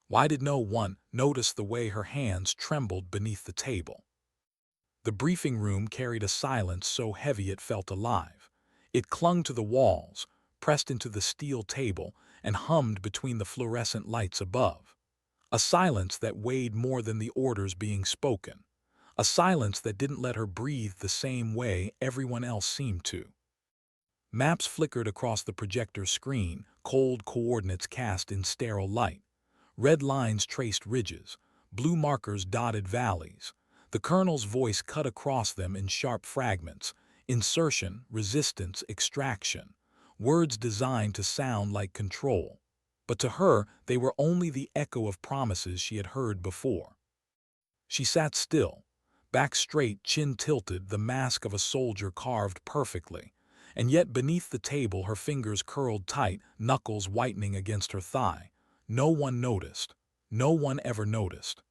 Why did no one notice the way her hands trembled beneath the table? The briefing room carried a silence so heavy it felt alive. It clung to the walls, pressed into the steel table, and hummed between the fluorescent lights above. A silence that weighed more than the orders being spoken. A silence that didn't let her breathe the same way everyone else seemed to. Maps flickered across the projector screen, cold coordinates cast in sterile light. Red lines traced ridges, blue markers dotted valleys. The colonel's voice cut across them in sharp fragments: insertion, resistance, extraction. Words designed to sound like control. But to her, they were only the echo of promises she had heard before. She sat still, back straight, chin tilted, the mask of a soldier carved perfectly. And yet beneath the table her fingers curled tight, knuckles whitening against her thigh. No one noticed. No one ever noticed.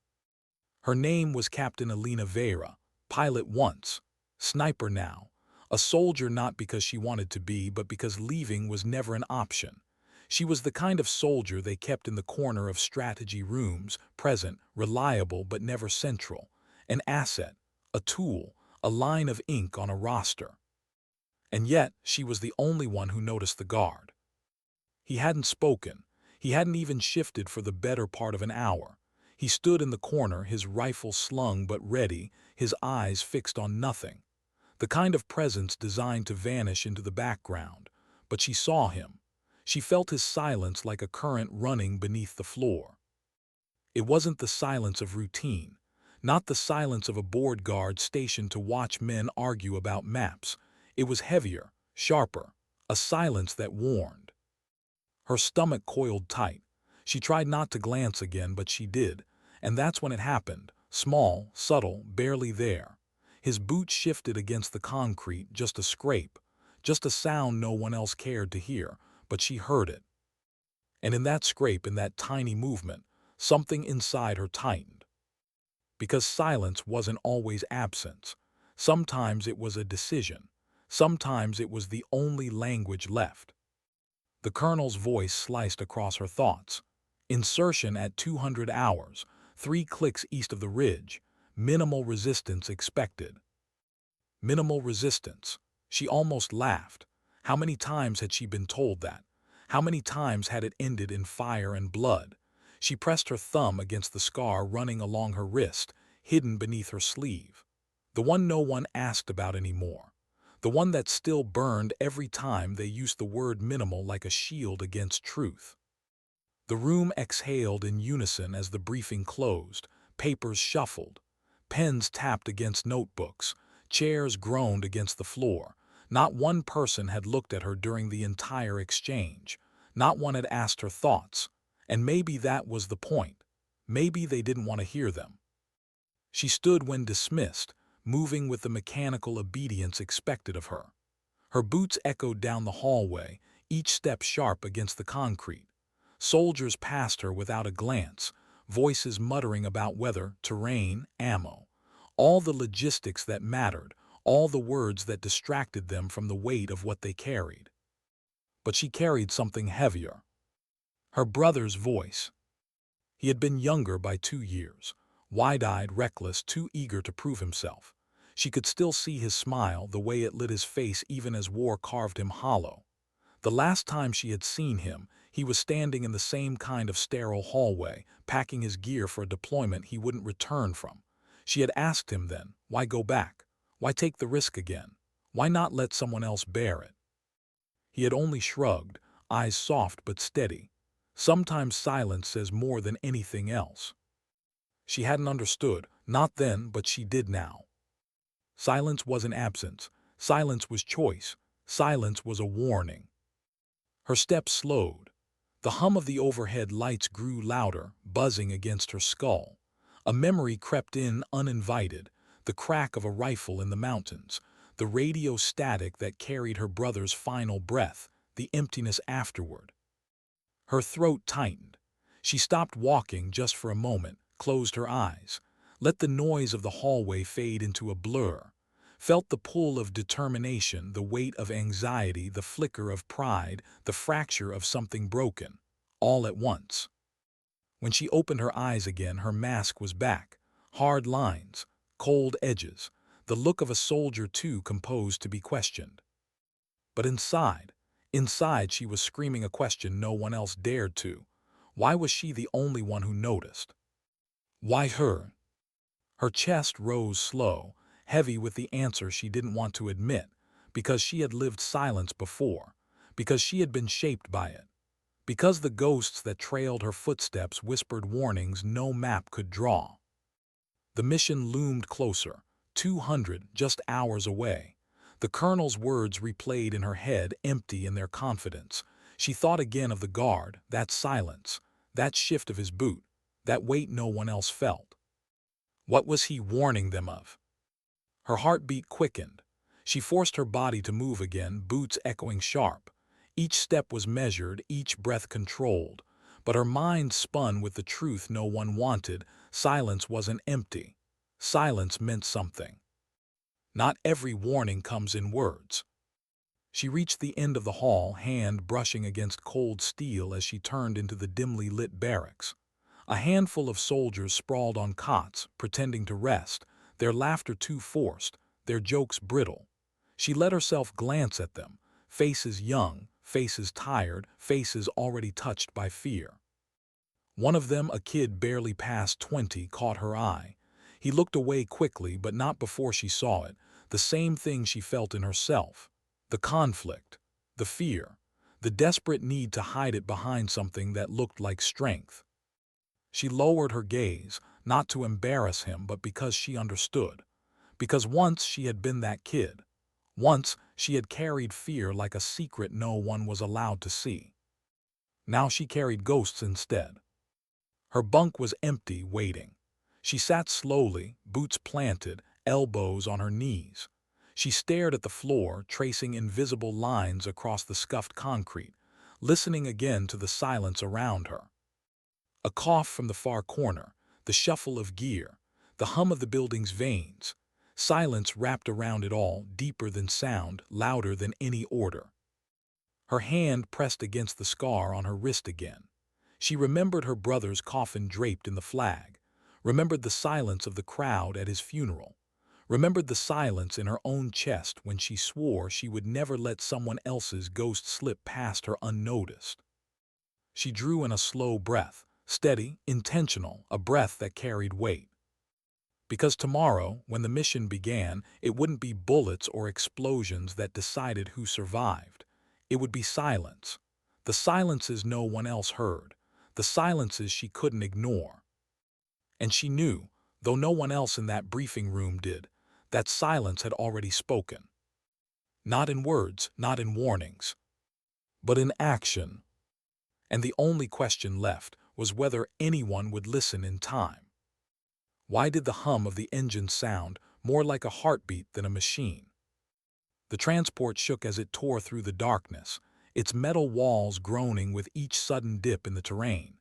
Her name was Captain Elena Vera, pilot once, sniper now, a soldier not because she wanted to be, but because leaving was never an option. She was the kind of soldier they kept in the corner of strategy rooms, present, reliable but never central, an asset, a tool, a line of ink on a roster. And yet she was the only one who noticed the guard. He hadn't spoken. He hadn't even shifted for the better part of an hour. He stood in the corner, his rifle slung but ready, his eyes fixed on nothing. The kind of presence designed to vanish into the background. But she saw him. She felt his silence like a current running beneath the floor. It wasn't the silence of routine, not the silence of a board guard stationed to watch men argue about maps. It was heavier, sharper, a silence that warned. Her stomach coiled tight. She tried not to glance again, but she did, and that's when it happened, small, subtle, barely there. His boot shifted against the concrete, just a scrape, just a sound no one else cared to hear, but she heard it. And in that scrape, in that tiny movement, something inside her tightened. Because silence wasn't always absence. Sometimes it was a decision. Sometimes it was the only language left. The colonel's voice sliced across her thoughts. Insertion at 200 hours, 3 clicks east of the ridge. Minimal resistance expected. Minimal resistance. She almost laughed. How many times had she been told that? How many times had it ended in fire and blood? She pressed her thumb against the scar running along her wrist, hidden beneath her sleeve. The one no one asked about anymore. The one that still burned every time they used the word minimal like a shield against truth. The room exhaled in unison as the briefing closed. Papers shuffled. Pens tapped against notebooks. Chairs groaned against the floor. Not one person had looked at her during the entire exchange. Not one had asked her thoughts. And maybe that was the point. Maybe they didn't want to hear them. She stood when dismissed, moving with the mechanical obedience expected of her. Her boots echoed down the hallway, each step sharp against the concrete. Soldiers passed her without a glance, voices muttering about weather, terrain, ammo. All the logistics that mattered, all the words that distracted them from the weight of what they carried. But she carried something heavier. Her brother's voice. He had been younger by 2 years, wide-eyed, reckless, too eager to prove himself. She could still see his smile, the way it lit his face even as war carved him hollow. The last time she had seen him, he was standing in the same kind of sterile hallway, packing his gear for a deployment he wouldn't return from. She had asked him then, why go back? Why take the risk again? Why not let someone else bear it? He had only shrugged, eyes soft but steady. Sometimes silence says more than anything else. She hadn't understood, not then, but she did now. Silence wasn't absence. Silence was choice. Silence was a warning. Her steps slowed. The hum of the overhead lights grew louder, buzzing against her skull. A memory crept in uninvited, the crack of a rifle in the mountains, the radio static that carried her brother's final breath, the emptiness afterward. Her throat tightened. She stopped walking just for a moment, closed her eyes, let the noise of the hallway fade into a blur, felt the pull of determination, the weight of anxiety, the flicker of pride, the fracture of something broken, all at once. When she opened her eyes again, her mask was back. Hard lines, cold edges, the look of a soldier too composed to be questioned. But inside she was screaming a question no one else dared to. Why was she the only one who noticed? Why her? Her chest rose slow, heavy with the answer she didn't want to admit, because she had lived silence before, because she had been shaped by it, because the ghosts that trailed her footsteps whispered warnings no map could draw. The mission loomed closer, 200 just hours away. The colonel's words replayed in her head, empty in their confidence. She thought again of the guard, that silence, that shift of his boot, that weight no one else felt. What was he warning them of? Her heartbeat quickened. She forced her body to move again, boots echoing sharp. Each step was measured, each breath controlled. But her mind spun with the truth no one wanted. Silence wasn't empty. Silence meant something. Not every warning comes in words. She reached the end of the hall, hand brushing against cold steel as she turned into the dimly lit barracks. A handful of soldiers sprawled on cots, pretending to rest, their laughter too forced, their jokes brittle. She let herself glance at them, faces young, faces tired, faces already touched by fear. One of them, a kid barely past 20, caught her eye. He looked away quickly, but not before she saw it, the same thing she felt in herself. The conflict, the fear, the desperate need to hide it behind something that looked like strength. She lowered her gaze, not to embarrass him, but because she understood. Because once she had been that kid. Once she had carried fear like a secret no one was allowed to see. Now she carried ghosts instead. Her bunk was empty, waiting. She sat slowly, boots planted, elbows on her knees. She stared at the floor, tracing invisible lines across the scuffed concrete, listening again to the silence around her. A cough from the far corner, the shuffle of gear, the hum of the building's veins. Silence wrapped around it all, deeper than sound, louder than any order. Her hand pressed against the scar on her wrist again. She remembered her brother's coffin draped in the flag, remembered the silence of the crowd at his funeral, remembered the silence in her own chest when she swore she would never let someone else's ghost slip past her unnoticed. She drew in a slow breath, steady, intentional, a breath that carried weight. Because tomorrow, when the mission began, it wouldn't be bullets or explosions that decided who survived. It would be silence. The silences no one else heard. The silences she couldn't ignore. And she knew, though no one else in that briefing room did, that silence had already spoken. Not in words, not in warnings, but in action. And the only question left was whether anyone would listen in time. Why did the hum of the engine sound more like a heartbeat than a machine? The transport shook as it tore through the darkness, its metal walls groaning with each sudden dip in the terrain.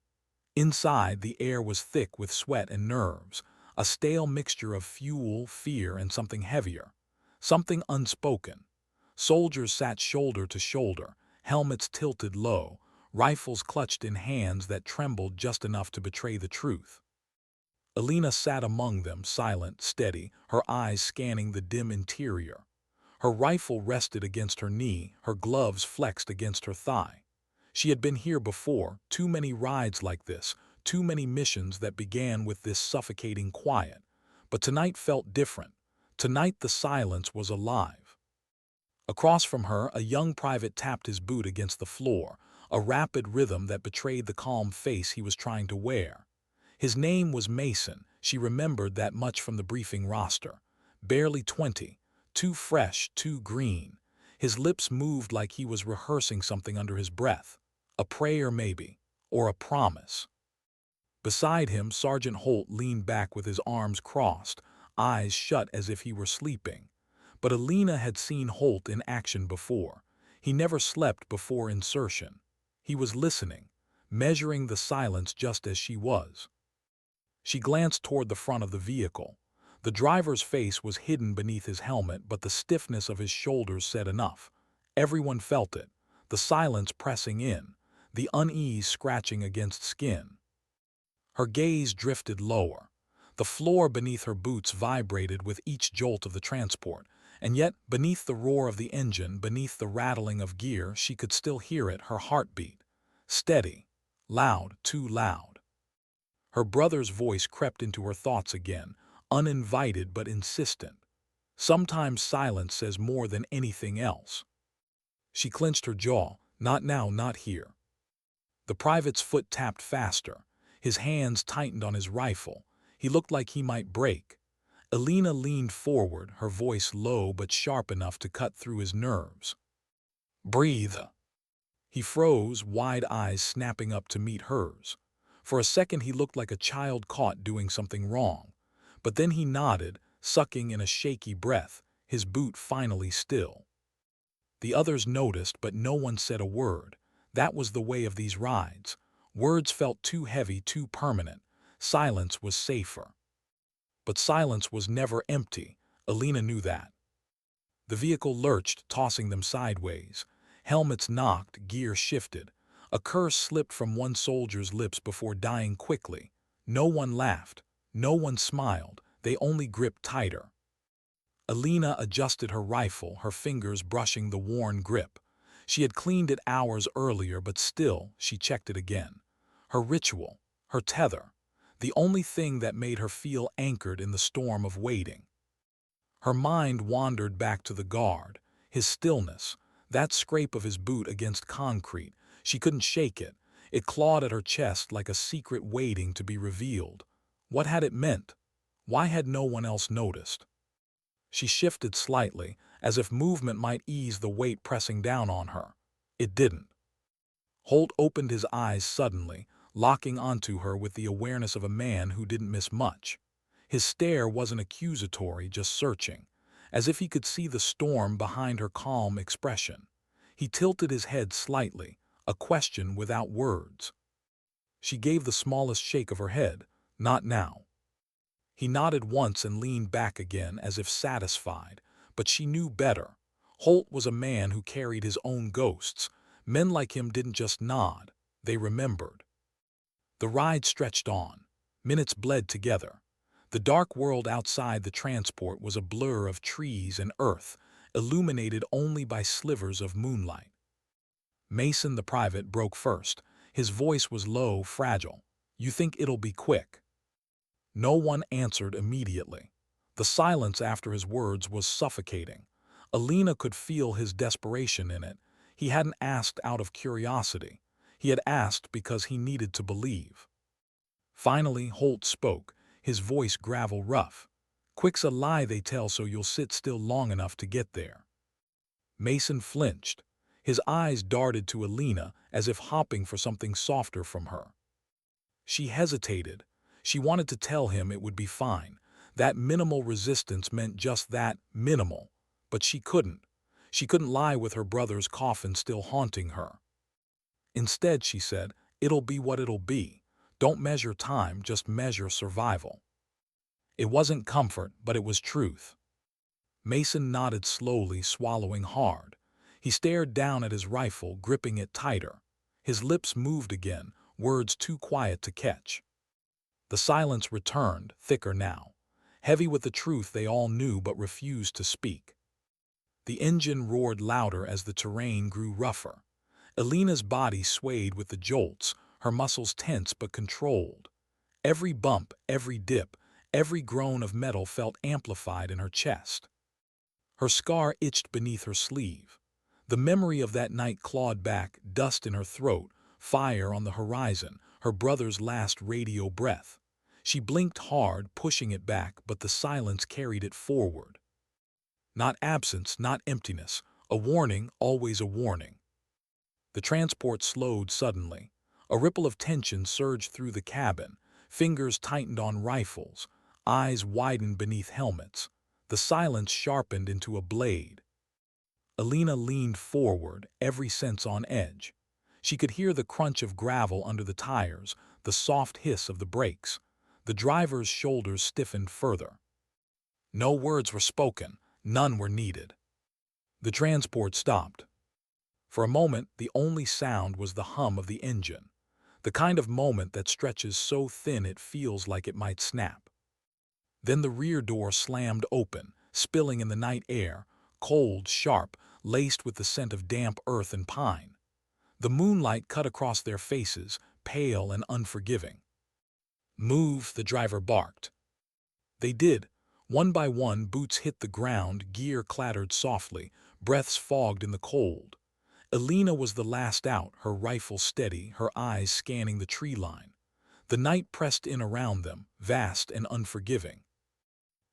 Inside, the air was thick with sweat and nerves, a stale mixture of fuel, fear, and something heavier, something unspoken. Soldiers sat shoulder to shoulder, helmets tilted low, rifles clutched in hands that trembled just enough to betray the truth. Alina sat among them, silent, steady, her eyes scanning the dim interior. Her rifle rested against her knee, her gloves flexed against her thigh. She had been here before, too many rides like this, too many missions that began with this suffocating quiet. But tonight felt different. Tonight the silence was alive. Across from her, a young private tapped his boot against the floor, a rapid rhythm that betrayed the calm face he was trying to wear. His name was Mason. She remembered that much from the briefing roster. Barely 20, too fresh, too green. His lips moved like he was rehearsing something under his breath. A prayer maybe, or a promise. Beside him, Sergeant Holt leaned back with his arms crossed, eyes shut as if he were sleeping. But Alina had seen Holt in action before. He never slept before insertion. He was listening, measuring the silence just as she was. She glanced toward the front of the vehicle. The driver's face was hidden beneath his helmet, but the stiffness of his shoulders said enough. Everyone felt it, the silence pressing in, the unease scratching against skin. Her gaze drifted lower. The floor beneath her boots vibrated with each jolt of the transport, and yet beneath the roar of the engine, beneath the rattling of gear, she could still hear it, her heartbeat. Steady. Loud, too loud. Her brother's voice crept into her thoughts again, uninvited but insistent. Sometimes silence says more than anything else. She clenched her jaw. Not now, not here. The private's foot tapped faster. His hands tightened on his rifle. He looked like he might break. Alina leaned forward, her voice low but sharp enough to cut through his nerves. "Breathe." He froze, wide eyes snapping up to meet hers. For a second he looked like a child caught doing something wrong. But then he nodded, sucking in a shaky breath, his boot finally still. The others noticed, but no one said a word. That was the way of these rides. Words felt too heavy, too permanent. Silence was safer. But silence was never empty. Alina knew that. The vehicle lurched, tossing them sideways. Helmets knocked, gear shifted. A curse slipped from one soldier's lips before dying quickly. No one laughed. No one smiled. They only gripped tighter. Alina adjusted her rifle, her fingers brushing the worn grip. She had cleaned it hours earlier, but still, she checked it again. Her ritual, her tether, the only thing that made her feel anchored in the storm of waiting. Her mind wandered back to the guard, his stillness, that scrape of his boot against concrete. She couldn't shake it. It clawed at her chest like a secret waiting to be revealed. What had it meant? Why had no one else noticed? She shifted slightly, as if movement might ease the weight pressing down on her. It didn't. Holt opened his eyes suddenly, locking onto her with the awareness of a man who didn't miss much. His stare wasn't accusatory, just searching, as if he could see the storm behind her calm expression. He tilted his head slightly, a question without words. She gave the smallest shake of her head. Not now. He nodded once and leaned back again as if satisfied, but she knew better. Holt was a man who carried his own ghosts. Men like him didn't just nod, they remembered. The ride stretched on. Minutes bled together. The dark world outside the transport was a blur of trees and earth, illuminated only by slivers of moonlight. Mason, the private, broke first. His voice was low, fragile. "You think it'll be quick?" No one answered immediately. The silence after his words was suffocating. Alina could feel his desperation in it. He hadn't asked out of curiosity. He had asked because he needed to believe. Finally, Holt spoke, his voice gravel rough. "Quick's a lie they tell so you'll sit still long enough to get there." Mason flinched. His eyes darted to Alina as if hopping for something softer from her. She hesitated. She wanted to tell him it would be fine. That minimal resistance meant just that, minimal. But she couldn't. She couldn't lie with her brother's coffin still haunting her. Instead, she said, "It'll be what it'll be. Don't measure time, just measure survival." It wasn't comfort, but it was truth. Mason nodded slowly, swallowing hard. He stared down at his rifle, gripping it tighter. His lips moved again, words too quiet to catch. The silence returned, thicker now, heavy with the truth they all knew but refused to speak. The engine roared louder as the terrain grew rougher. Alina's body swayed with the jolts, her muscles tense but controlled. Every bump, every dip, every groan of metal felt amplified in her chest. Her scar itched beneath her sleeve. The memory of that night clawed back, dust in her throat, fire on the horizon, her brother's last radio breath. She blinked hard, pushing it back, but the silence carried it forward. Not absence, not emptiness. A warning, always a warning. The transport slowed suddenly. A ripple of tension surged through the cabin. Fingers tightened on rifles. Eyes widened beneath helmets. The silence sharpened into a blade. Alina leaned forward, every sense on edge. She could hear the crunch of gravel under the tires, the soft hiss of the brakes. The driver's shoulders stiffened further. No words were spoken. None were needed. The transport stopped. For a moment, the only sound was the hum of the engine. The kind of moment that stretches so thin it feels like it might snap. Then the rear door slammed open, spilling in the night air, cold, sharp, laced with the scent of damp earth and pine. The moonlight cut across their faces, pale and unforgiving. "Move," the driver barked. They did. One by one, boots hit the ground, gear clattered softly, breaths fogged in the cold. Elena was the last out, her rifle steady, her eyes scanning the tree line. The night pressed in around them, vast and unforgiving.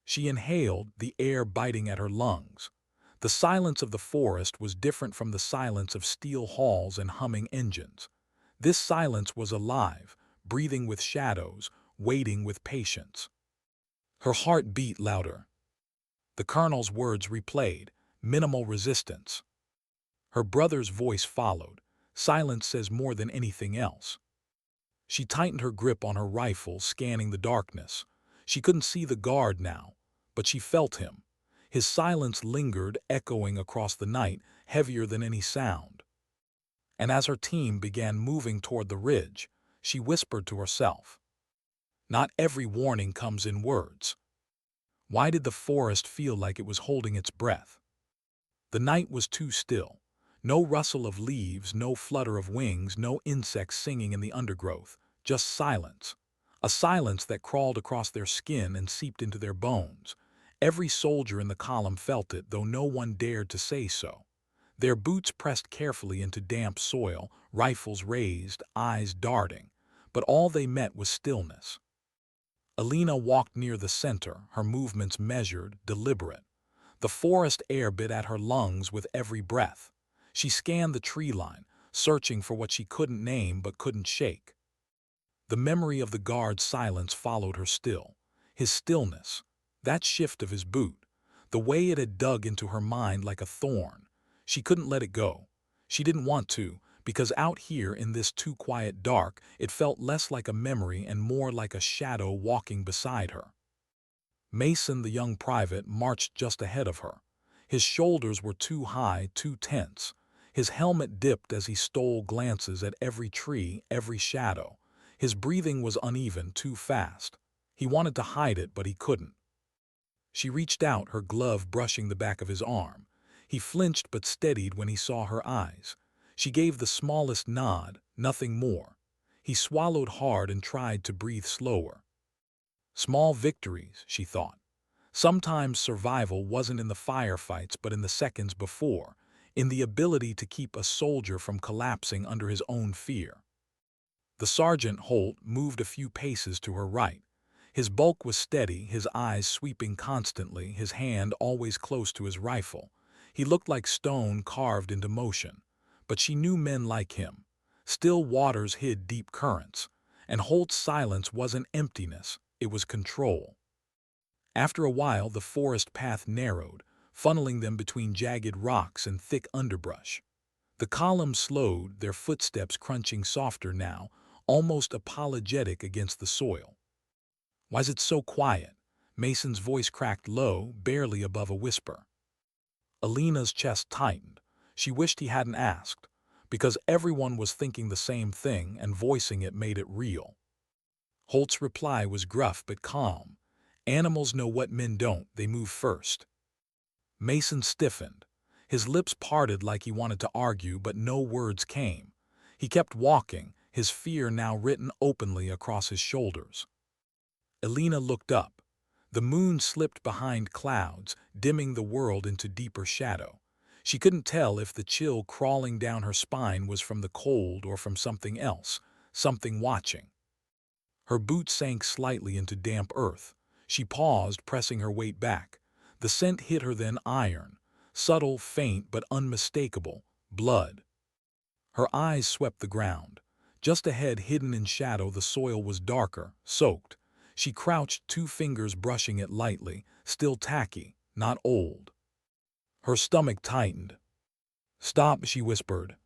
She inhaled, the air biting at her lungs. The silence of the forest was different from the silence of steel halls and humming engines. This silence was alive, breathing with shadows, waiting with patience. Her heart beat louder. The colonel's words replayed, minimal resistance. Her brother's voice followed. Silence says more than anything else. She tightened her grip on her rifle, scanning the darkness. She couldn't see the guard now, but she felt him. His silence lingered, echoing across the night, heavier than any sound. And as her team began moving toward the ridge, she whispered to herself, "Not every warning comes in words." Why did the forest feel like it was holding its breath? The night was too still. No rustle of leaves, no flutter of wings, no insects singing in the undergrowth, just silence. A silence that crawled across their skin and seeped into their bones. Every soldier in the column felt it, though no one dared to say so. Their boots pressed carefully into damp soil, rifles raised, eyes darting, but all they met was stillness. Elena walked near the center, her movements measured, deliberate. The forest air bit at her lungs with every breath. She scanned the tree line, searching for what she couldn't name but couldn't shake. The memory of the guard's silence followed her still. His stillness, that shift of his boot, the way it had dug into her mind like a thorn. She couldn't let it go. She didn't want to, because out here in this too quiet dark, it felt less like a memory and more like a shadow walking beside her. Mason, the young private, marched just ahead of her. His shoulders were too high, too tense. His helmet dipped as he stole glances at every tree, every shadow. His breathing was uneven, too fast. He wanted to hide it, but he couldn't. She reached out, her glove brushing the back of his arm. He flinched but steadied when he saw her eyes. She gave the smallest nod, nothing more. He swallowed hard and tried to breathe slower. Small victories, she thought. Sometimes survival wasn't in the firefights but in the seconds before, in the ability to keep a soldier from collapsing under his own fear. The sergeant, Holt, moved a few paces to her right. His bulk was steady, his eyes sweeping constantly, his hand always close to his rifle. He looked like stone carved into motion. But she knew men like him. Still waters hid deep currents, and Holt's silence wasn't emptiness, it was control. After a while, the forest path narrowed, funneling them between jagged rocks and thick underbrush. The column slowed, their footsteps crunching softer now, almost apologetic against the soil. "Why's it so quiet?" Mason's voice cracked low, barely above a whisper. Elena's chest tightened. She wished he hadn't asked, because everyone was thinking the same thing and voicing it made it real. Holt's reply was gruff but calm. "Animals know what men don't, they move first." Mason stiffened. His lips parted like he wanted to argue, but no words came. He kept walking, his fear now written openly across his shoulders. Elena looked up. The moon slipped behind clouds, dimming the world into deeper shadow. She couldn't tell if the chill crawling down her spine was from the cold or from something else, something watching. Her boot sank slightly into damp earth. She paused, pressing her weight back. The scent hit her then, iron. Subtle, faint, but unmistakable. Blood. Her eyes swept the ground. Just ahead, hidden in shadow, the soil was darker, soaked. She crouched, 2 fingers brushing it lightly, still tacky, not old. Her stomach tightened. "Stop," she whispered.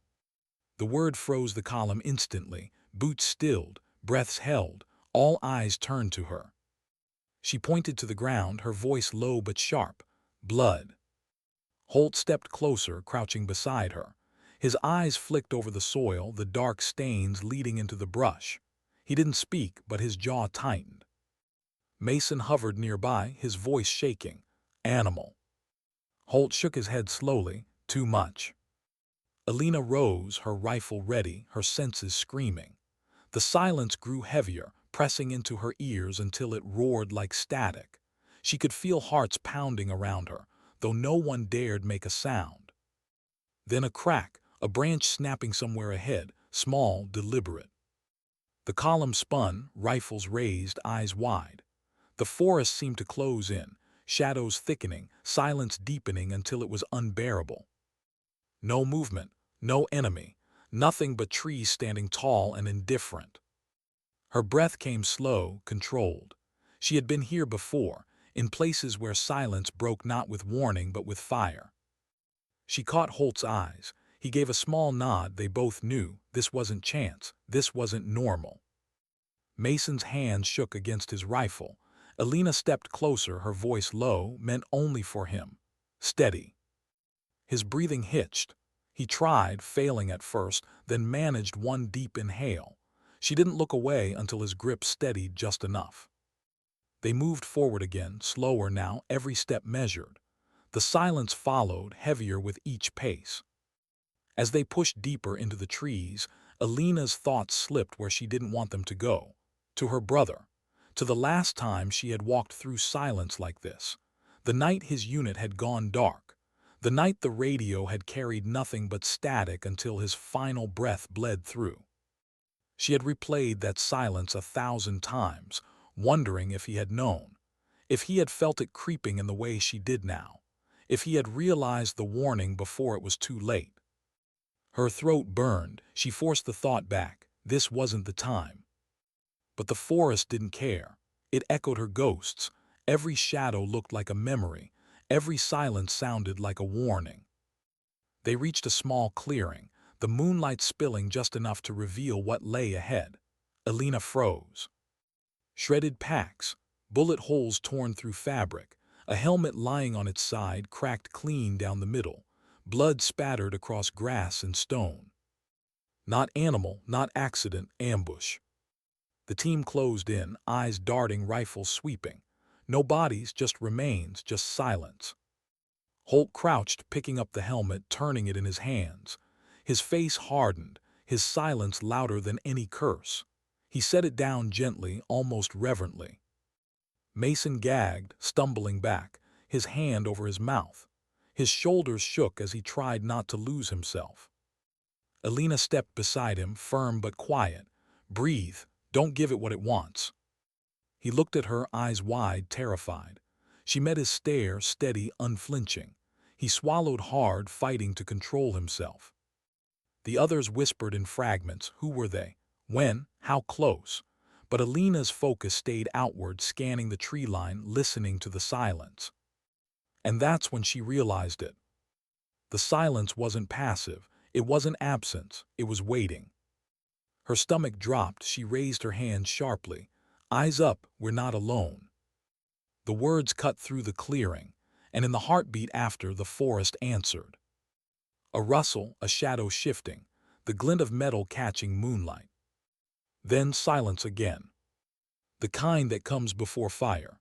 The word froze the column instantly. Boots stilled, breaths held, all eyes turned to her. She pointed to the ground, her voice low but sharp. "Blood." Holt stepped closer, crouching beside her. His eyes flicked over the soil, the dark stains leading into the brush. He didn't speak, but his jaw tightened. Mason hovered nearby, his voice shaking. Animal. Holt shook his head slowly. Too much. Alina rose, her rifle ready, her senses screaming. The silence grew heavier, pressing into her ears until it roared like static. She could feel hearts pounding around her, though no one dared make a sound. Then a crack, a branch snapping somewhere ahead, small, deliberate. The column spun, rifles raised, eyes wide. The forest seemed to close in, shadows thickening, silence deepening until it was unbearable. No movement, no enemy, nothing but trees standing tall and indifferent. Her breath came slow, controlled. She had been here before, in places where silence broke not with warning but with fire. She caught Holt's eyes. He gave a small nod. They both knew this wasn't chance, this wasn't normal. Mason's hand shook against his rifle. Alina stepped closer, her voice low, meant only for him. Steady. His breathing hitched. He tried, failing at first, then managed one deep inhale. She didn't look away until his grip steadied just enough. They moved forward again, slower now, every step measured. The silence followed, heavier with each pace. As they pushed deeper into the trees, Alina's thoughts slipped where she didn't want them to go. To her brother. To the last time she had walked through silence like this. The night his unit had gone dark. The night the radio had carried nothing but static until his final breath bled through. She had replayed that silence 1,000 times, wondering if he had known. If he had felt it creeping in the way she did now. If he had realized the warning before it was too late. Her throat burned. She forced the thought back. This wasn't the time. But the forest didn't care. It echoed her ghosts. Every shadow looked like a memory. Every silence sounded like a warning. They reached a small clearing, the moonlight spilling just enough to reveal what lay ahead. Alina froze. Shredded packs, bullet holes torn through fabric, a helmet lying on its side cracked clean down the middle, blood spattered across grass and stone. Not animal, not accident, ambush. The team closed in, eyes darting, rifles sweeping. No bodies, just remains, just silence. Holt crouched, picking up the helmet, turning it in his hands. His face hardened, his silence louder than any curse. He set it down gently, almost reverently. Mason gagged, stumbling back, his hand over his mouth. His shoulders shook as he tried not to lose himself. Alina stepped beside him, firm but quiet. Breathe, don't give it what it wants. He looked at her, eyes wide, terrified. She met his stare, steady, unflinching. He swallowed hard, fighting to control himself. The others whispered in fragments. Who were they? When? How close? But Alina's focus stayed outward, scanning the tree line, listening to the silence. And that's when she realized it. The silence wasn't passive. It wasn't absence. It was waiting. Her stomach dropped. She raised her hand sharply. Eyes up, we're not alone. The words cut through the clearing, and in the heartbeat after, the forest answered. A rustle, a shadow shifting, the glint of metal catching moonlight. Then silence again. The kind that comes before fire.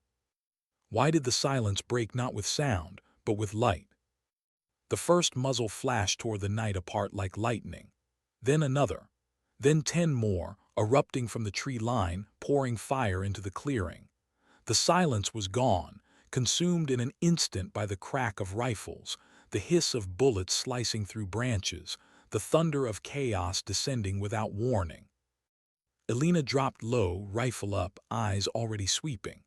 Why did the silence break not with sound, but with light? The first muzzle flashed toward the night apart like lightning. Then another. Then 10 more, erupting from the tree line, pouring fire into the clearing. The silence was gone, consumed in an instant by the crack of rifles, the hiss of bullets slicing through branches, the thunder of chaos descending without warning. Alina dropped low, rifle up, eyes already sweeping.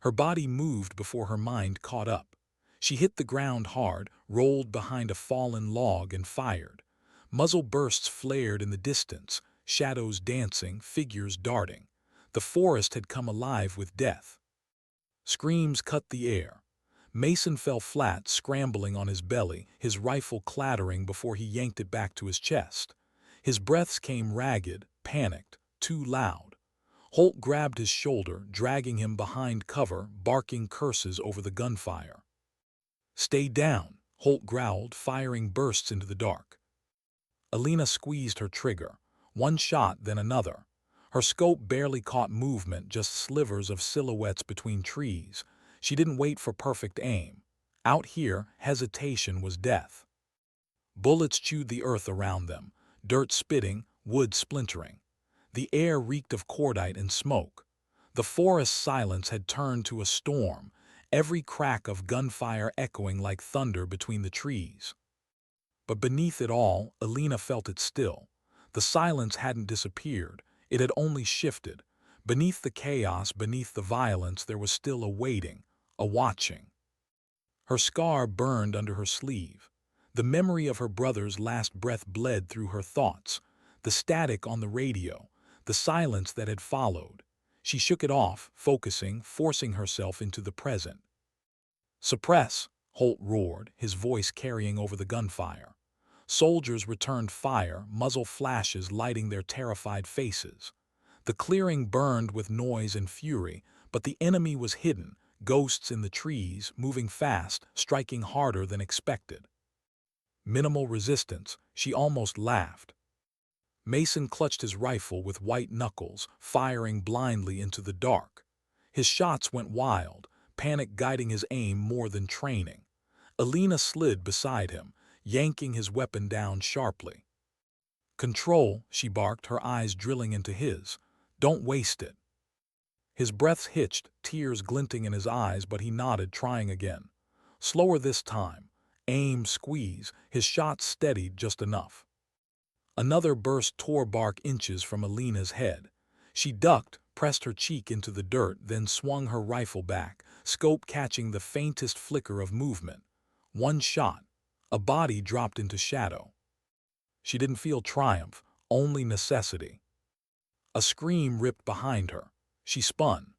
Her body moved before her mind caught up. She hit the ground hard, rolled behind a fallen log, and fired. Muzzle bursts flared in the distance, shadows dancing, figures darting. The forest had come alive with death. Screams cut the air. Mason fell flat, scrambling on his belly, his rifle clattering before he yanked it back to his chest. His breaths came ragged, panicked, too loud. Holt grabbed his shoulder, dragging him behind cover, barking curses over the gunfire. Stay down, Holt growled, firing bursts into the dark. Alina squeezed her trigger. One shot, then another. Her scope barely caught movement, just slivers of silhouettes between trees. She didn't wait for perfect aim. Out here, hesitation was death. Bullets chewed the earth around them, dirt spitting, wood splintering. The air reeked of cordite and smoke. The forest's silence had turned to a storm, every crack of gunfire echoing like thunder between the trees. But beneath it all, Alina felt it still. The silence hadn't disappeared, it had only shifted. Beneath the chaos, beneath the violence, there was still a waiting, a watching. Her scar burned under her sleeve. The memory of her brother's last breath bled through her thoughts. The static on the radio, the silence that had followed. She shook it off, focusing, forcing herself into the present. "Suppress!" Holt roared, his voice carrying over the gunfire. Soldiers returned fire, muzzle flashes lighting their terrified faces. The clearing burned with noise and fury, but the enemy was hidden, ghosts in the trees, moving fast, striking harder than expected. Minimal resistance, she almost laughed. Mason clutched his rifle with white knuckles, firing blindly into the dark. His shots went wild, panic guiding his aim more than training. Alina slid beside him, yanking his weapon down sharply. "Control," she barked, her eyes drilling into his. "Don't waste it." His breath hitched, tears glinting in his eyes, but he nodded, trying again. Slower this time. Aim, squeeze, his shot steadied just enough. Another burst tore bark inches from Alina's head. She ducked, pressed her cheek into the dirt, then swung her rifle back, scope catching the faintest flicker of movement. One shot. A body dropped into shadow. She didn't feel triumph, only necessity. A scream ripped behind her. She spun.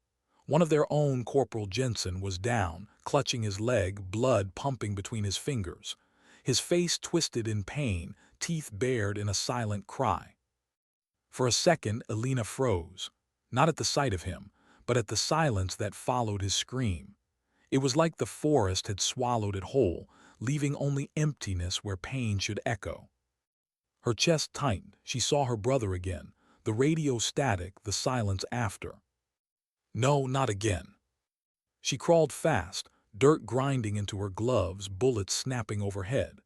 One of their own, Corporal Jensen, was down, clutching his leg, blood pumping between his fingers. His face twisted in pain, teeth bared in a silent cry. For a second, Alina froze, not at the sight of him, but at the silence that followed his scream. It was like the forest had swallowed it whole, leaving only emptiness where pain should echo. Her chest tightened. She saw her brother again, the radio static, the silence after. No, not again. She crawled fast, dirt grinding into her gloves, bullets snapping overhead.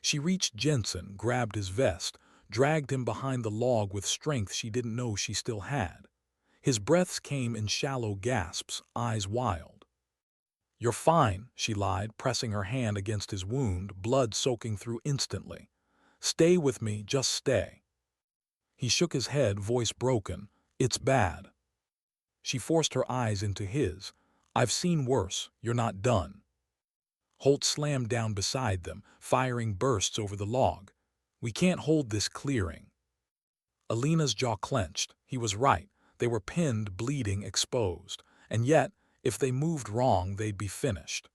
She reached Jensen, grabbed his vest, dragged him behind the log with strength she didn't know she still had. His breaths came in shallow gasps, eyes wild. "You're fine," she lied, pressing her hand against his wound, blood soaking through instantly. "Stay with me, just stay." He shook his head, voice broken. "It's bad." She forced her eyes into his. "I've seen worse. You're not done." Holt slammed down beside them, firing bursts over the log. "We can't hold this clearing." Alina's jaw clenched. He was right. They were pinned, bleeding, exposed. And yet, if they moved wrong, they'd be finished.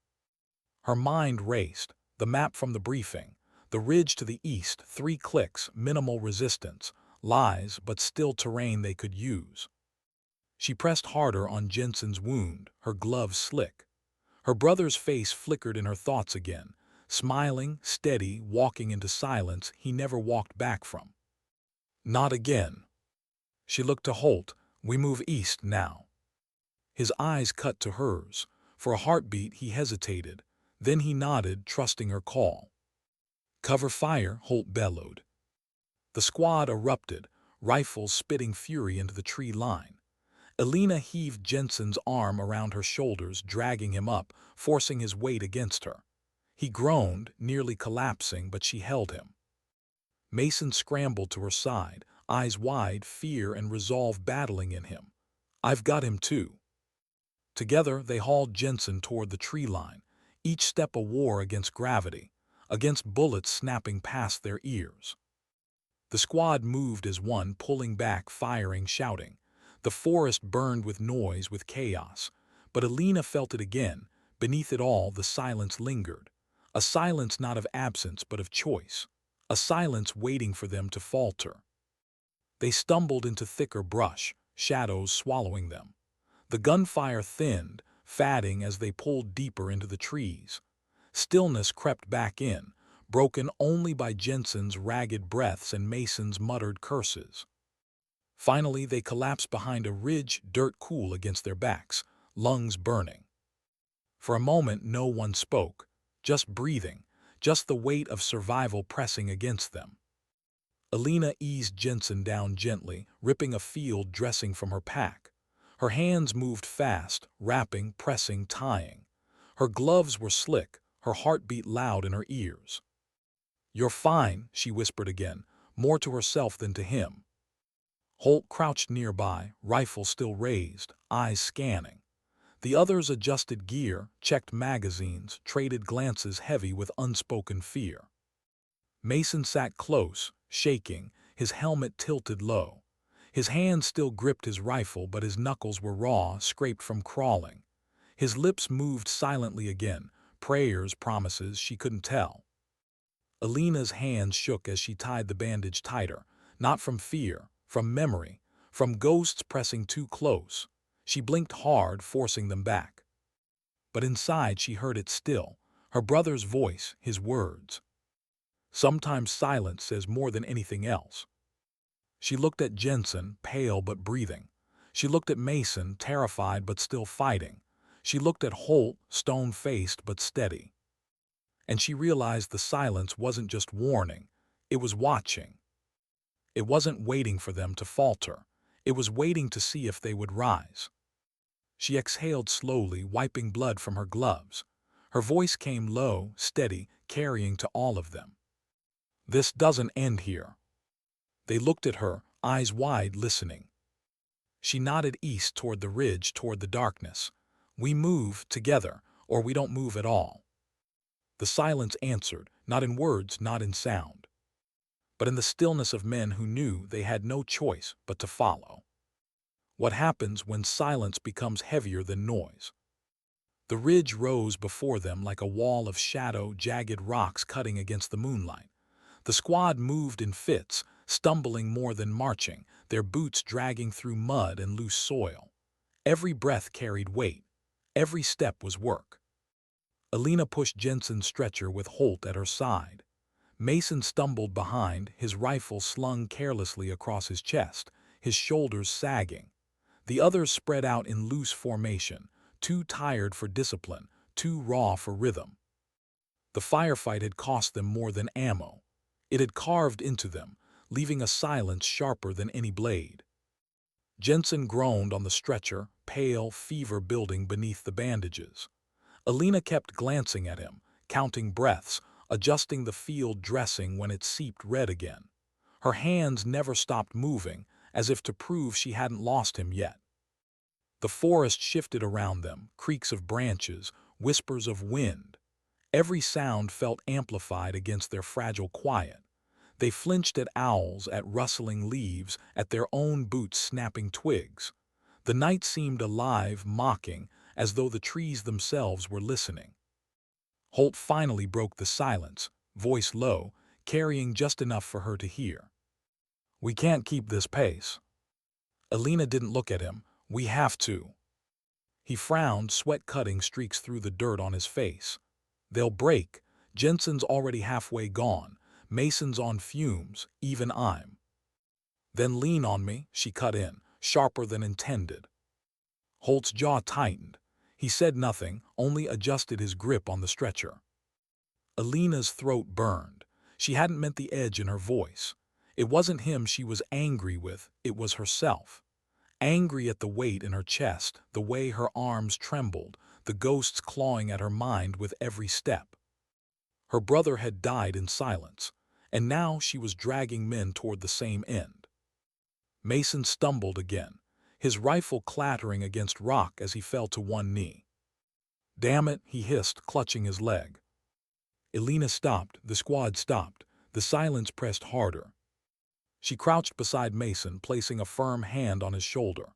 Her mind raced. The map from the briefing. The ridge to the east, 3 clicks, minimal resistance. Lies, but still terrain they could use. She pressed harder on Jensen's wound, her gloves slick. Her brother's face flickered in her thoughts again, smiling, steady, walking into silence he never walked back from. Not again. She looked to Holt. "We move east now." His eyes cut to hers. For a heartbeat he hesitated. Then he nodded, trusting her call. "Cover fire," Holt bellowed. The squad erupted, rifles spitting fury into the tree line. Alina heaved Jensen's arm around her shoulders, dragging him up, forcing his weight against her. He groaned, nearly collapsing, but she held him. Mason scrambled to her side, eyes wide, fear and resolve battling in him. "I've got him too." Together they hauled Jensen toward the tree line, each step a war against gravity, against bullets snapping past their ears. The squad moved as one, pulling back, firing, shouting. The forest burned with noise, with chaos. But Alina felt it again. Beneath it all, the silence lingered. A silence not of absence, but of choice. A silence waiting for them to falter. They stumbled into thicker brush, shadows swallowing them. The gunfire thinned, fatting as they pulled deeper into the trees. Stillness crept back in, broken only by Jensen's ragged breaths and Mason's muttered curses. Finally, they collapsed behind a ridge, dirt cool against their backs, lungs burning. For a moment, no one spoke, just breathing, just the weight of survival pressing against them. Alina eased Jensen down gently, ripping a field dressing from her pack. Her hands moved fast, wrapping, pressing, tying. Her gloves were slick, her heart beat loud in her ears. "You're fine," she whispered again, more to herself than to him. Holt crouched nearby, rifle still raised, eyes scanning. The others adjusted gear, checked magazines, traded glances heavy with unspoken fear. Mason sat close, shaking, his helmet tilted low. His hand still gripped his rifle, but his knuckles were raw, scraped from crawling. His lips moved silently again, prayers, promises, she couldn't tell. Alina's hands shook as she tied the bandage tighter, not from fear, from memory, from ghosts pressing too close. She blinked hard, forcing them back. But inside she heard it still, her brother's voice, his words. Sometimes silence says more than anything else. She looked at Jensen, pale but breathing. She looked at Mason, terrified but still fighting. She looked at Holt, stone-faced but steady. And she realized the silence wasn't just warning, it was watching. It wasn't waiting for them to falter, it was waiting to see if they would rise. She exhaled slowly, wiping blood from her gloves. Her voice came low, steady, carrying to all of them. "This doesn't end here." They looked at her, eyes wide, listening. She nodded east toward the ridge, toward the darkness. "We move together, or we don't move at all." The silence answered, not in words, not in sound, but in the stillness of men who knew they had no choice but to follow. What happens when silence becomes heavier than noise? The ridge rose before them like a wall of shadow, jagged rocks cutting against the moonlight. The squad moved in fits, stumbling more than marching, their boots dragging through mud and loose soil. Every breath carried weight. Every step was work. Alina pushed Jensen's stretcher with Holt at her side. Mason stumbled behind, his rifle slung carelessly across his chest, his shoulders sagging. The others spread out in loose formation, too tired for discipline, too raw for rhythm. The firefight had cost them more than ammo. It had carved into them, leaving a silence sharper than any blade. Jensen groaned on the stretcher, pale, fever building beneath the bandages. Alina kept glancing at him, counting breaths, adjusting the field dressing when it seeped red again. Her hands never stopped moving, as if to prove she hadn't lost him yet. The forest shifted around them, creaks of branches, whispers of wind. Every sound felt amplified against their fragile quiet. They flinched at owls, at rustling leaves, at their own boots snapping twigs. The night seemed alive, mocking, as though the trees themselves were listening. Holt finally broke the silence, voice low, carrying just enough for her to hear. "We can't keep this pace." Alina didn't look at him. "We have to." He frowned, sweat cutting streaks through the dirt on his face. "They'll break. Jensen's already halfway gone. Mason's on fumes, even I'm." "Then lean on me," she cut in, sharper than intended. Holt's jaw tightened. He said nothing, only adjusted his grip on the stretcher. Alina's throat burned. She hadn't meant the edge in her voice. It wasn't him she was angry with, it was herself. Angry at the weight in her chest, the way her arms trembled, the ghosts clawing at her mind with every step. Her brother had died in silence, and now she was dragging men toward the same end. Mason stumbled again, his rifle clattering against rock as he fell to one knee. "Damn it," he hissed, clutching his leg. Alina stopped, the squad stopped, the silence pressed harder. She crouched beside Mason, placing a firm hand on his shoulder.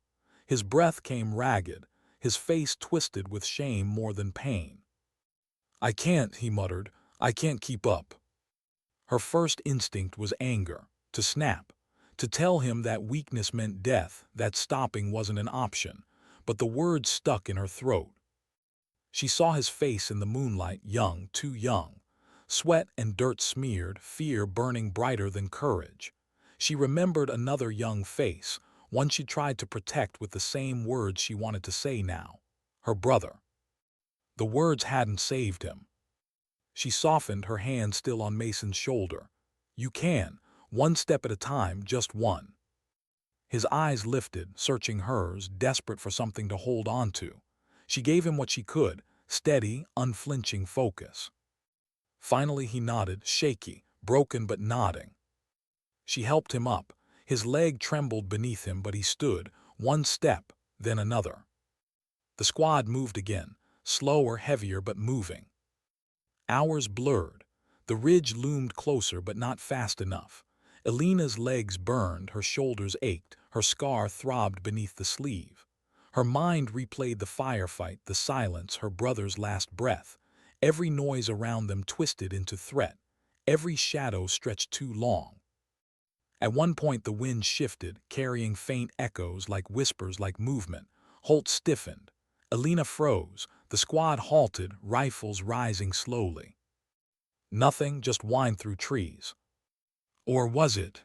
His breath came ragged, his face twisted with shame more than pain. "I can't," he muttered, "I can't keep up." Her first instinct was anger, to snap, to tell him that weakness meant death, that stopping wasn't an option, but the words stuck in her throat. She saw his face in the moonlight, young, too young, Sweat and dirt smeared, fear burning brighter than courage. She remembered another young face, one she tried to protect with the same words she wanted to say now. Her brother. The words hadn't saved him. She softened, her hand still on Mason's shoulder. "You can, one step at a time, just one." His eyes lifted, searching hers, desperate for something to hold on to. She gave him what she could, steady, unflinching focus. Finally he nodded, shaky, broken but nodding. She helped him up. His leg trembled beneath him, but he stood, one step, then another. The squad moved again, slower, heavier, but moving. Hours blurred. The ridge loomed closer, but not fast enough. Elena's legs burned, her shoulders ached, her scar throbbed beneath the sleeve. Her mind replayed the firefight, the silence, her brother's last breath. Every noise around them twisted into threat. Every shadow stretched too long. At one point the wind shifted, carrying faint echoes like whispers, like movement. Holt stiffened. Elena froze. The squad halted, rifles rising slowly. Nothing, just wind through trees. Or was it?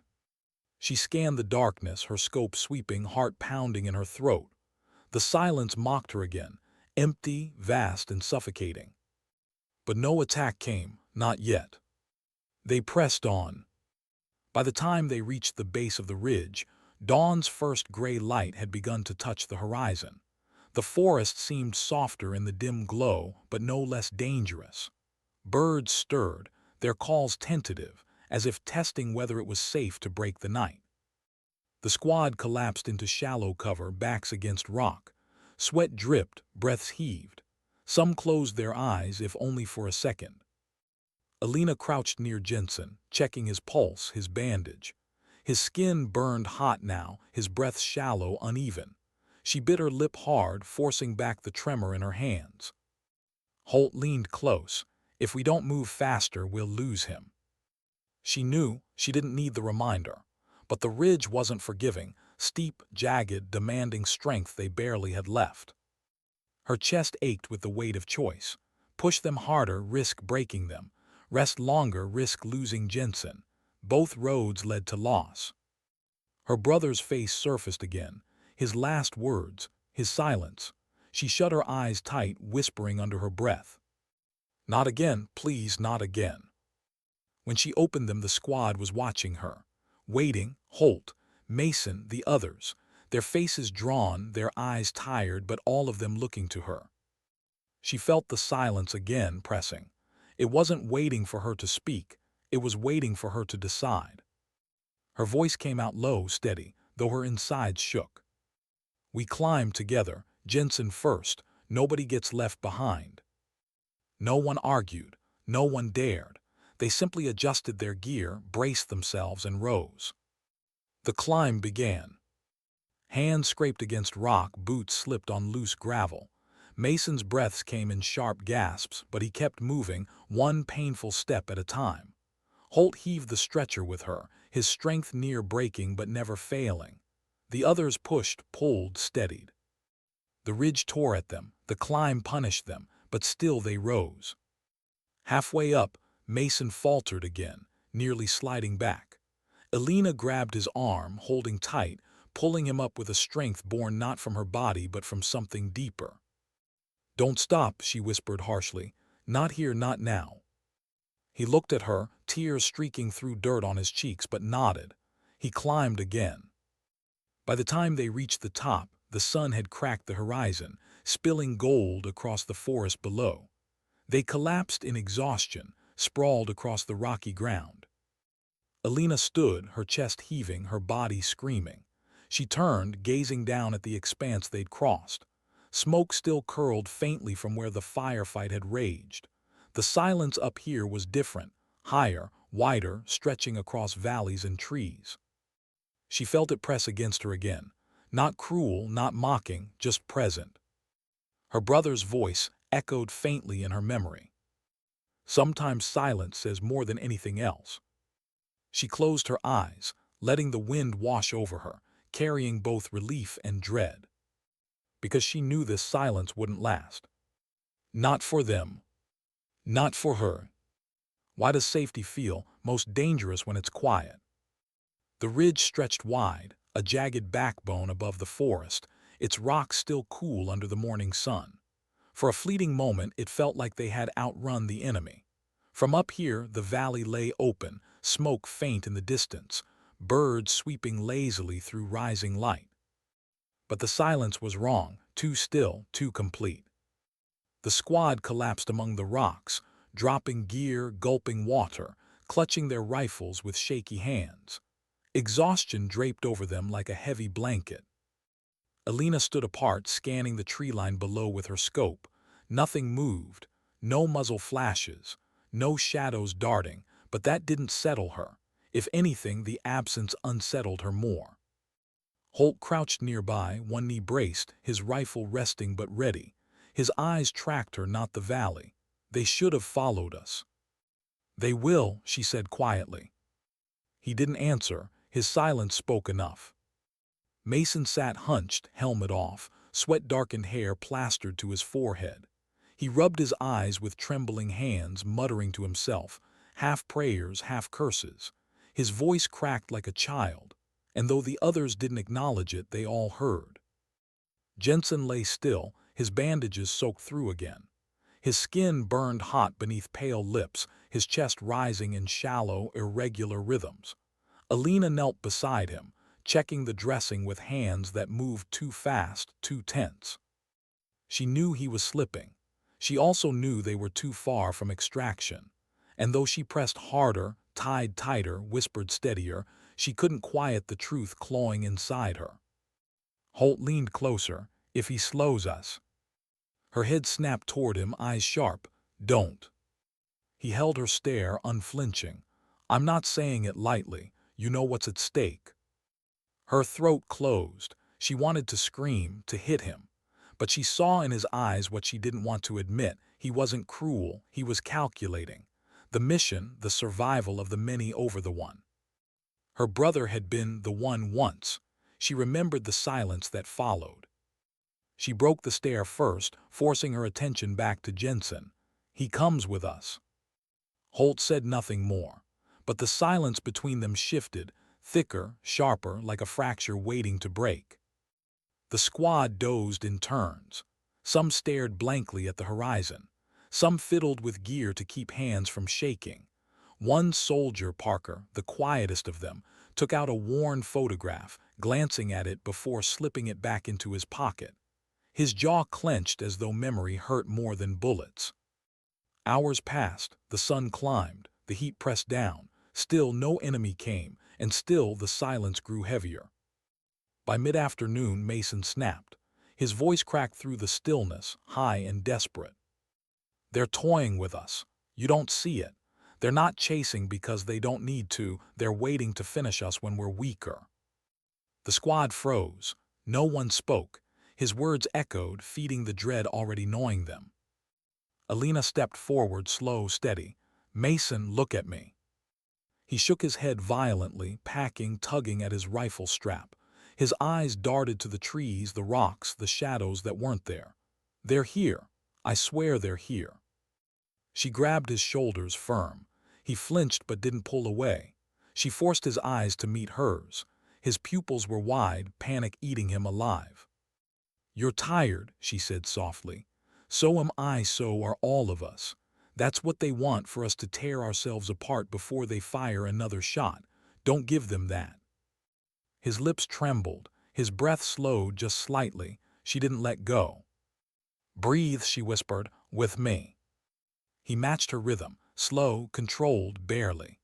She scanned the darkness, her scope sweeping, heart pounding in her throat. The silence mocked her again, empty, vast, and suffocating. But no attack came, not yet. They pressed on. By the time they reached the base of the ridge, dawn's first gray light had begun to touch the horizon. The forest seemed softer in the dim glow, but no less dangerous. Birds stirred, their calls tentative, as if testing whether it was safe to break the night. The squad collapsed into shallow cover, backs against rock. Sweat dripped, breaths heaved. Some closed their eyes, if only for a second. Elena crouched near Jensen, checking his pulse, his bandage. His skin burned hot now, his breath shallow, uneven. She bit her lip hard, forcing back the tremor in her hands. Holt leaned close. "If we don't move faster, we'll lose him." She knew, she didn't need the reminder. But the ridge wasn't forgiving, steep, jagged, demanding strength they barely had left. Her chest ached with the weight of choice. Push them harder, risk breaking them. Rest longer, risk losing Jensen. Both roads led to loss. Her brother's face surfaced again, his last words, his silence. She shut her eyes tight, whispering under her breath. "Not again, please, not again." When she opened them, the squad was watching her. Waiting, Holt, Mason, the others. Their faces drawn, their eyes tired, but all of them looking to her. She felt the silence again pressing. It wasn't waiting for her to speak, it was waiting for her to decide. Her voice came out low, steady, though her insides shook. "We climb together, Jensen first, nobody gets left behind." No one argued, no one dared. They simply adjusted their gear, braced themselves, and rose. The climb began. Hands scraped against rock, boots slipped on loose gravel. Mason's breaths came in sharp gasps, but he kept moving, one painful step at a time. Holt heaved the stretcher with her, his strength near breaking but never failing. The others pushed, pulled, steadied. The ridge tore at them, the climb punished them, but still they rose. Halfway up, Mason faltered again, nearly sliding back. Elena grabbed his arm, holding tight, pulling him up with a strength born not from her body but from something deeper. "Don't stop," she whispered harshly. "Not here, not now." He looked at her, tears streaking through dirt on his cheeks, but nodded. He climbed again. By the time they reached the top, the sun had cracked the horizon, spilling gold across the forest below. They collapsed in exhaustion, sprawled across the rocky ground. Elena stood, her chest heaving, her body screaming. She turned, gazing down at the expanse they'd crossed. Smoke still curled faintly from where the firefight had raged. The silence up here was different, higher, wider, stretching across valleys and trees. She felt it press against her again. Not cruel, not mocking, just present. Her brother's voice echoed faintly in her memory. "Sometimes silence says more than anything else." She closed her eyes, letting the wind wash over her, carrying both relief and dread. Because she knew this silence wouldn't last. Not for them. Not for her. Why does safety feel most dangerous when it's quiet? The ridge stretched wide, a jagged backbone above the forest, its rocks still cool under the morning sun. For a fleeting moment, it felt like they had outrun the enemy. From up here, the valley lay open, smoke faint in the distance, birds sweeping lazily through rising light. But the silence was wrong, too still, too complete. The squad collapsed among the rocks, dropping gear, gulping water, clutching their rifles with shaky hands. Exhaustion draped over them like a heavy blanket. Alina stood apart, scanning the tree line below with her scope. Nothing moved, no muzzle flashes, no shadows darting, but that didn't settle her. If anything, the absence unsettled her more. Holt crouched nearby, one knee braced, his rifle resting but ready. His eyes tracked her, not the valley. They should have followed us. They will, she said quietly. He didn't answer. His silence spoke enough. Mason sat hunched, helmet off, sweat-darkened hair plastered to his forehead. He rubbed his eyes with trembling hands, muttering to himself, half prayers, half curses. His voice cracked like a child, and though the others didn't acknowledge it, they all heard. Jensen lay still, his bandages soaked through again. His skin burned hot beneath pale lips, his chest rising in shallow, irregular rhythms. Alina knelt beside him, checking the dressing with hands that moved too fast, too tense. She knew he was slipping. She also knew they were too far from extraction. And though she pressed harder, tied tighter, whispered steadier, she couldn't quiet the truth clawing inside her. Holt leaned closer. If he slows us. Her head snapped toward him, eyes sharp. Don't. He held her stare, unflinching. I'm not saying it lightly. You know what's at stake. Her throat closed. She wanted to scream, to hit him. But she saw in his eyes what she didn't want to admit. He wasn't cruel, he was calculating. The mission, the survival of the many over the one. Her brother had been the one once. She remembered the silence that followed. She broke the stare first, forcing her attention back to Jensen. He comes with us. Holt said nothing more, but the silence between them shifted, thicker, sharper, like a fracture waiting to break. The squad dozed in turns. Some stared blankly at the horizon. Some fiddled with gear to keep hands from shaking. One soldier, Parker, the quietest of them, took out a worn photograph, glancing at it before slipping it back into his pocket. His jaw clenched as though memory hurt more than bullets. Hours passed, the sun climbed, the heat pressed down. Still no enemy came, and still the silence grew heavier. By mid-afternoon, Mason snapped. His voice cracked through the stillness, high and desperate. They're toying with us. You don't see it. They're not chasing because they don't need to. They're waiting to finish us when we're weaker. The squad froze. No one spoke. His words echoed, feeding the dread already gnawing them. Alina stepped forward, slow, steady. Mason, look at me. He shook his head violently, packing, tugging at his rifle strap. His eyes darted to the trees, the rocks, the shadows that weren't there. They're here. I swear they're here. She grabbed his shoulders firm. He flinched but didn't pull away. She forced his eyes to meet hers. His pupils were wide, panic eating him alive. You're tired, she said softly. So am I, so are all of us. That's what they want, for us to tear ourselves apart before they fire another shot. Don't give them that. His lips trembled. His breath slowed just slightly. She didn't let go. Breathe, she whispered, with me. He matched her rhythm, slow, controlled, barely.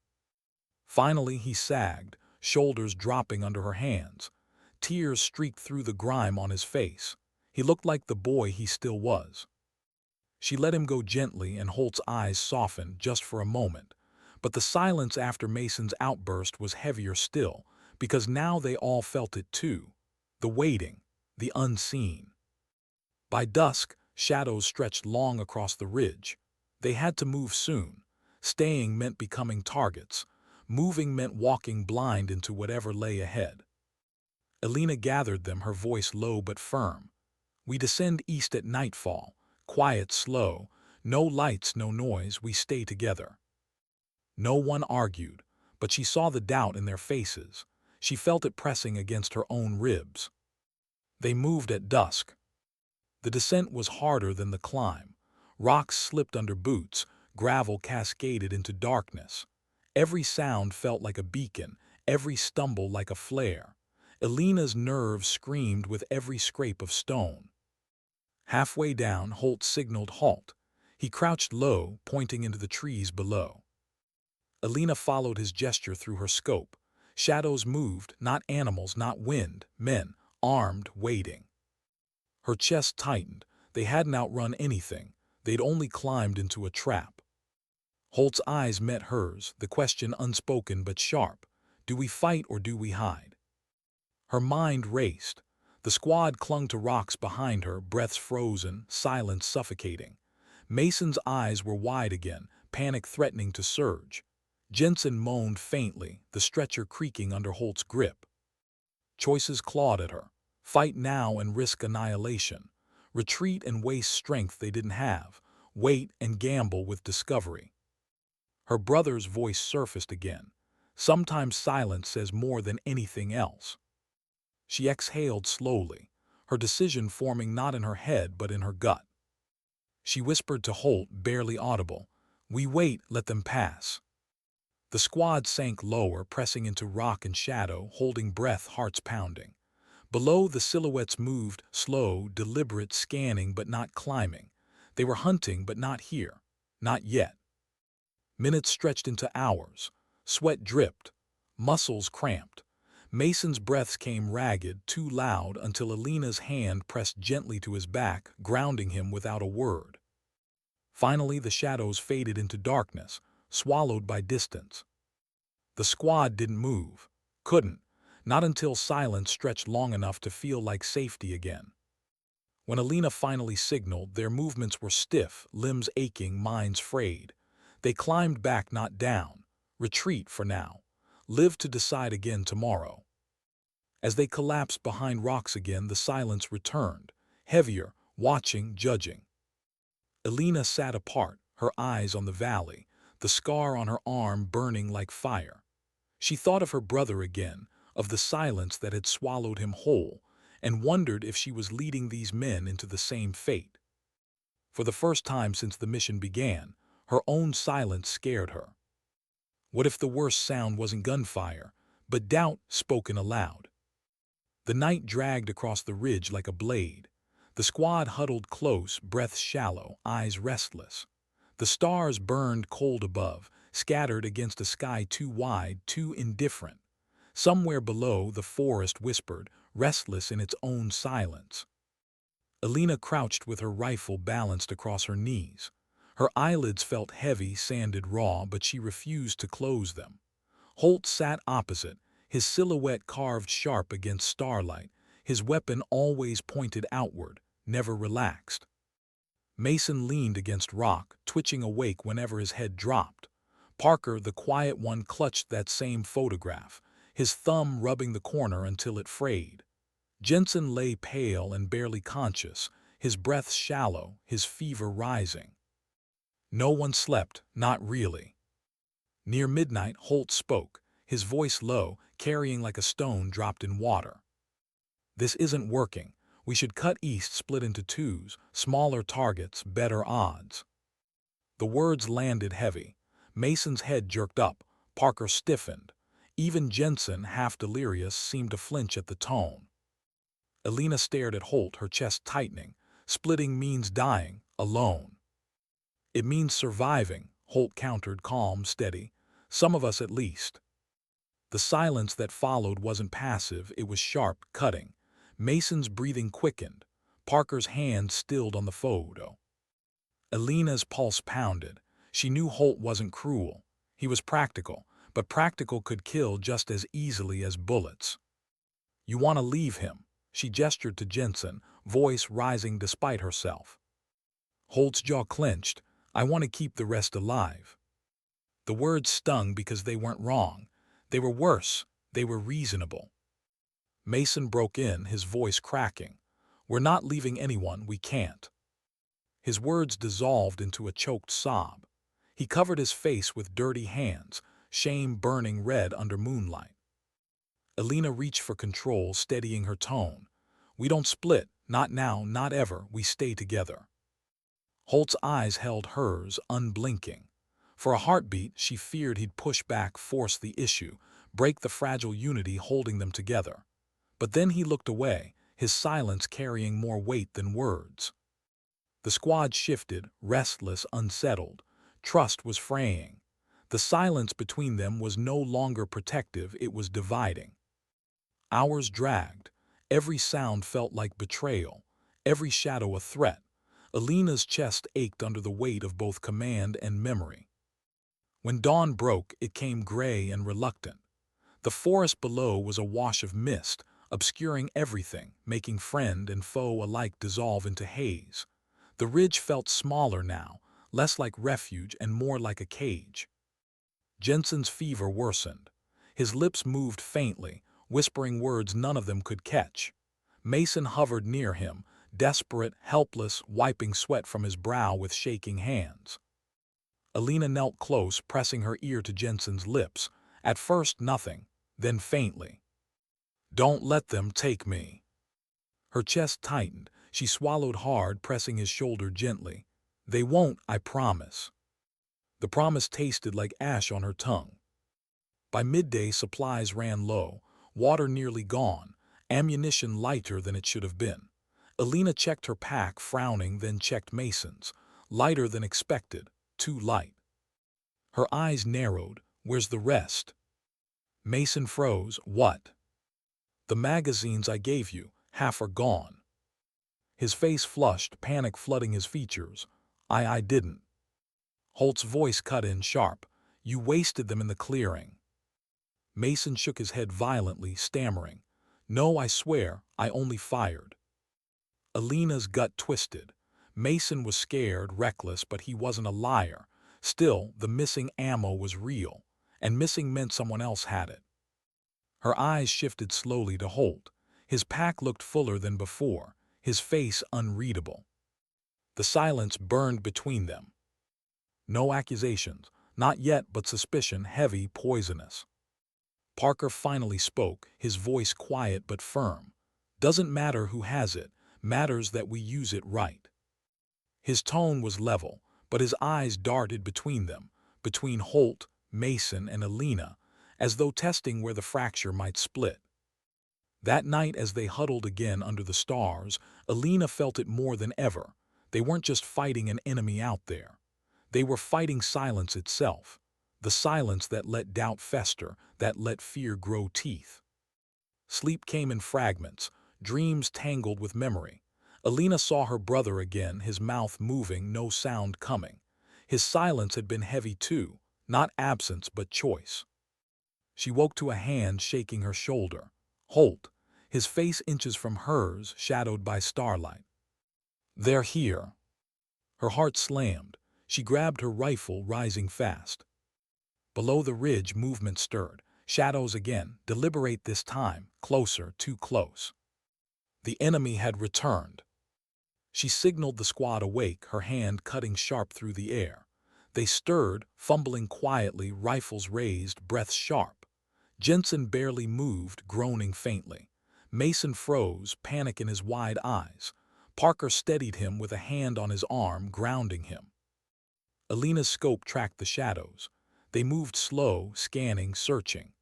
Finally he sagged, shoulders dropping under her hands. Tears streaked through the grime on his face. He looked like the boy he still was. She let him go gently, and Holt's eyes softened just for a moment. But the silence after Mason's outburst was heavier still, because now they all felt it too. The waiting, the unseen. By dusk, shadows stretched long across the ridge. They had to move soon. Staying meant becoming targets. Moving meant walking blind into whatever lay ahead. Alina gathered them, her voice low but firm. We descend east at nightfall. Quiet, slow. No lights, no noise. We stay together. No one argued, but she saw the doubt in their faces. She felt it pressing against her own ribs. They moved at dusk. The descent was harder than the climb. Rocks slipped under boots, gravel cascaded into darkness. Every sound felt like a beacon, every stumble like a flare. Elena's nerves screamed with every scrape of stone. Halfway down, Holt signaled halt. He crouched low, pointing into the trees below. Elena followed his gesture through her scope. Shadows moved, not animals, not wind, men, armed, waiting. Her chest tightened. They hadn't outrun anything. They'd only climbed into a trap. Holt's eyes met hers, the question unspoken but sharp. Do we fight or do we hide? Her mind raced. The squad clung to rocks behind her, breaths frozen, silence suffocating. Mason's eyes were wide again, panic threatening to surge. Jensen moaned faintly, the stretcher creaking under Holt's grip. Choices clawed at her. Fight now and risk annihilation. Retreat and waste strength they didn't have. Wait and gamble with discovery. Her brother's voice surfaced again. Sometimes silence says more than anything else. She exhaled slowly, her decision forming not in her head but in her gut. She whispered to Holt, barely audible, "We wait, let them pass." The squad sank lower, pressing into rock and shadow, holding breath, hearts pounding. Below, the silhouettes moved, slow, deliberate, scanning but not climbing. They were hunting but not here. Not yet. Minutes stretched into hours. Sweat dripped. Muscles cramped. Mason's breaths came ragged, too loud, until Elena's hand pressed gently to his back, grounding him without a word. Finally, the shadows faded into darkness, swallowed by distance. The squad didn't move. Couldn't. Not until silence stretched long enough to feel like safety again. When Elena finally signaled, their movements were stiff, limbs aching, minds frayed. They climbed back, not down. Retreat for now. Live to decide again tomorrow. As they collapsed behind rocks again, the silence returned, heavier, watching, judging. Elena sat apart, her eyes on the valley, the scar on her arm burning like fire. She thought of her brother again, of the silence that had swallowed him whole, and wondered if she was leading these men into the same fate. For the first time since the mission began, her own silence scared her. What if the worst sound wasn't gunfire, but doubt spoken aloud? The night dragged across the ridge like a blade. The squad huddled close, breaths shallow, eyes restless. The stars burned cold above, scattered against a sky too wide, too indifferent. Somewhere below, the forest whispered, restless in its own silence. Elena crouched with her rifle balanced across her knees. Her eyelids felt heavy, sanded raw, but she refused to close them. Holt sat opposite, his silhouette carved sharp against starlight, his weapon always pointed outward, never relaxed. Mason leaned against rock, twitching awake whenever his head dropped. Parker, the quiet one, clutched that same photograph, his thumb rubbing the corner until it frayed. Jensen lay pale and barely conscious, his breath shallow, his fever rising. No one slept, not really. Near midnight, Holt spoke, his voice low, carrying like a stone dropped in water. "This isn't working. We should cut east, split into twos, smaller targets, better odds." The words landed heavy. Mason's head jerked up. Parker stiffened. Even Jensen, half delirious, seemed to flinch at the tone. Elena stared at Holt, her chest tightening. "Splitting means dying, alone." "It means surviving," Holt countered, calm, steady. "Some of us at least." The silence that followed wasn't passive, it was sharp, cutting. Mason's breathing quickened. Parker's hand stilled on the photo. Elena's pulse pounded. She knew Holt wasn't cruel. He was practical, but practical could kill just as easily as bullets. "You want to leave him?" She gestured to Jensen, voice rising despite herself. Holt's jaw clenched. "I want to keep the rest alive." The words stung because they weren't wrong. They were worse. They were reasonable. Mason broke in, his voice cracking. "We're not leaving anyone, we can't." His words dissolved into a choked sob. He covered his face with dirty hands, shame burning red under moonlight. Alina reached for control, steadying her tone. "We don't split, not now, not ever, we stay together." Holt's eyes held hers, unblinking. For a heartbeat, she feared he'd push back, force the issue, break the fragile unity holding them together. But then he looked away, his silence carrying more weight than words. The squad shifted, restless, unsettled. Trust was fraying. The silence between them was no longer protective, it was dividing. Hours dragged. Every sound felt like betrayal, every shadow a threat. Alina's chest ached under the weight of both command and memory. When dawn broke, it came gray and reluctant. The forest below was awash of mist, obscuring everything, making friend and foe alike dissolve into haze. The ridge felt smaller now, less like refuge and more like a cage. Jensen's fever worsened. His lips moved faintly, whispering words none of them could catch. Mason hovered near him, desperate, helpless, wiping sweat from his brow with shaking hands. Alina knelt close, pressing her ear to Jensen's lips. At first nothing, then faintly. "Don't let them take me." Her chest tightened. She swallowed hard, pressing his shoulder gently. "They won't, I promise." The promise tasted like ash on her tongue. By midday, supplies ran low, water nearly gone, ammunition lighter than it should have been. Alina checked her pack, frowning, then checked Mason's. Lighter than expected, too light. Her eyes narrowed. "Where's the rest?" Mason froze. "What?" "The magazines I gave you, half are gone." His face flushed, panic flooding his features. I didn't." Holt's voice cut in sharp. "You wasted them in the clearing." Mason shook his head violently, stammering. "No, I swear, I only fired." Alina's gut twisted. Mason was scared, reckless, but he wasn't a liar. Still, the missing ammo was real, and missing meant someone else had it. Her eyes shifted slowly to Holt. His pack looked fuller than before, his face unreadable. The silence burned between them. No accusations, not yet, but suspicion, heavy, poisonous. Parker finally spoke, his voice quiet but firm. "Doesn't matter who has it, matters that we use it right." His tone was level, but his eyes darted between them, between Holt, Mason, and Alina, as though testing where the fracture might split. That night, as they huddled again under the stars, Alina felt it more than ever. They weren't just fighting an enemy out there. They were fighting silence itself, the silence that let doubt fester, that let fear grow teeth. Sleep came in fragments, dreams tangled with memory. Alina saw her brother again, his mouth moving, no sound coming. His silence had been heavy too, not absence but choice. She woke to a hand shaking her shoulder. Holt, his face inches from hers, shadowed by starlight. "They're here." Her heart slammed. She grabbed her rifle, rising fast. Below the ridge, movement stirred. Shadows again, deliberate this time, closer, too close. The enemy had returned. She signaled the squad awake, her hand cutting sharp through the air. They stirred, fumbling quietly, rifles raised, breaths sharp. Jensen barely moved, groaning faintly. Mason froze, panic in his wide eyes. Parker steadied him with a hand on his arm, grounding him. Alina's scope tracked the shadows. They moved slow, scanning, searching.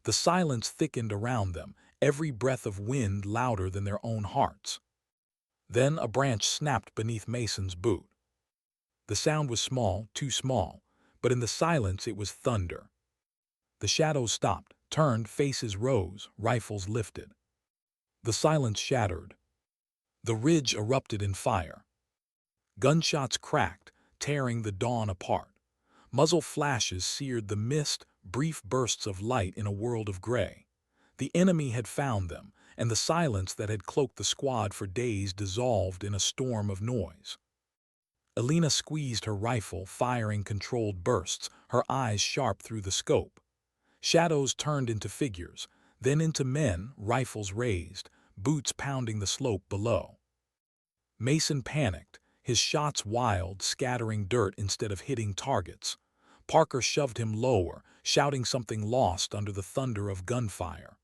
The silence thickened around them, every breath of wind louder than their own hearts. Then a branch snapped beneath Mason's boot. The sound was small, too small, but in the silence it was thunder. The shadows stopped, turned, faces rose, rifles lifted. The silence shattered. The ridge erupted in fire. Gunshots cracked, tearing the dawn apart. Muzzle flashes seared the mist, brief bursts of light in a world of gray. The enemy had found them, and the silence that had cloaked the squad for days dissolved in a storm of noise. Alina squeezed her rifle, firing controlled bursts, her eyes sharp through the scope. Shadows turned into figures, then into men, rifles raised, boots pounding the slope below. Mason panicked, his shots wild, scattering dirt instead of hitting targets. Parker shoved him lower, shouting something lost under the thunder of gunfire.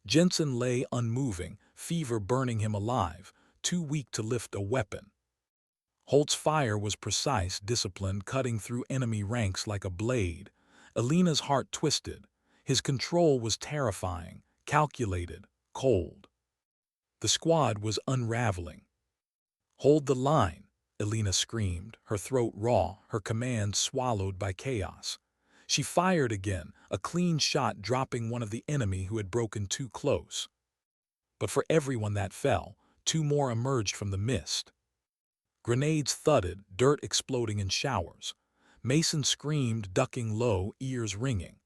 Jensen lay unmoving, fever burning him alive, too weak to lift a weapon. Holt's fire was precise, disciplined, cutting through enemy ranks like a blade. Alina's heart twisted. His control was terrifying, calculated, cold. The squad was unraveling. "Hold the line," Alina screamed, her throat raw, her command swallowed by chaos. She fired again, a clean shot dropping one of the enemy who had broken too close. But for everyone that fell, two more emerged from the mist. Grenades thudded, dirt exploding in showers. Mason screamed, ducking low, ears ringing.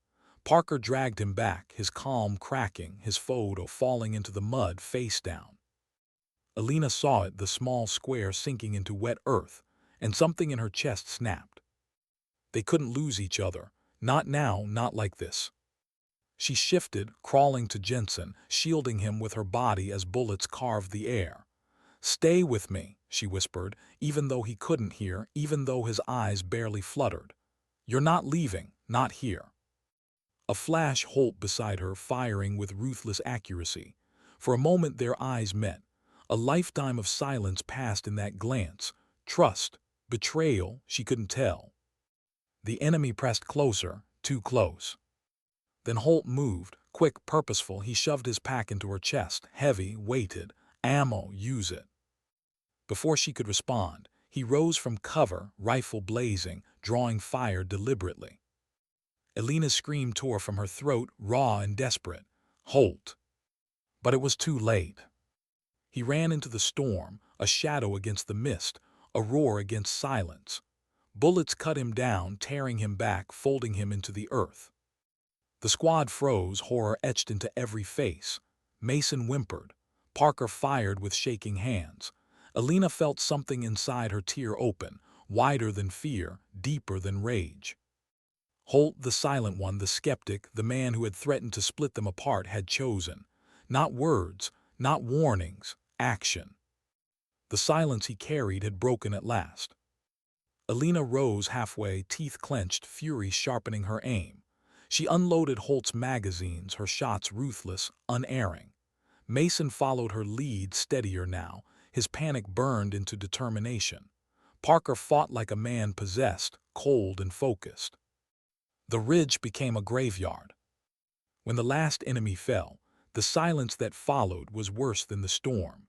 Parker dragged him back, his calm cracking, his photo falling into the mud face down. Alina saw it, the small square sinking into wet earth, and something in her chest snapped. They couldn't lose each other. Not now, not like this. She shifted, crawling to Jensen, shielding him with her body as bullets carved the air. "Stay with me," she whispered, even though he couldn't hear, even though his eyes barely fluttered. "You're not leaving, not here." A flash, Holt beside her, firing with ruthless accuracy. For a moment their eyes met. A lifetime of silence passed in that glance. Trust, betrayal, she couldn't tell. The enemy pressed closer, too close. Then Holt moved, quick, purposeful. He shoved his pack into her chest, heavy, weighted. "Ammo, use it." Before she could respond, he rose from cover, rifle blazing, drawing fire deliberately. Alina's scream tore from her throat, raw and desperate. "Holt!" But it was too late. He ran into the storm, a shadow against the mist, a roar against silence. Bullets cut him down, tearing him back, folding him into the earth. The squad froze, horror etched into every face. Mason whimpered. Parker fired with shaking hands. Alina felt something inside her tear open, wider than fear, deeper than rage. Holt, the silent one, the skeptic, the man who had threatened to split them apart, had chosen. Not words, not warnings, action. The silence he carried had broken at last. Alina rose halfway, teeth clenched, fury sharpening her aim. She unloaded Holt's magazines, her shots ruthless, unerring. Mason followed her lead, steadier now, his panic burned into determination. Parker fought like a man possessed, cold and focused. The ridge became a graveyard. When the last enemy fell, the silence that followed was worse than the storm.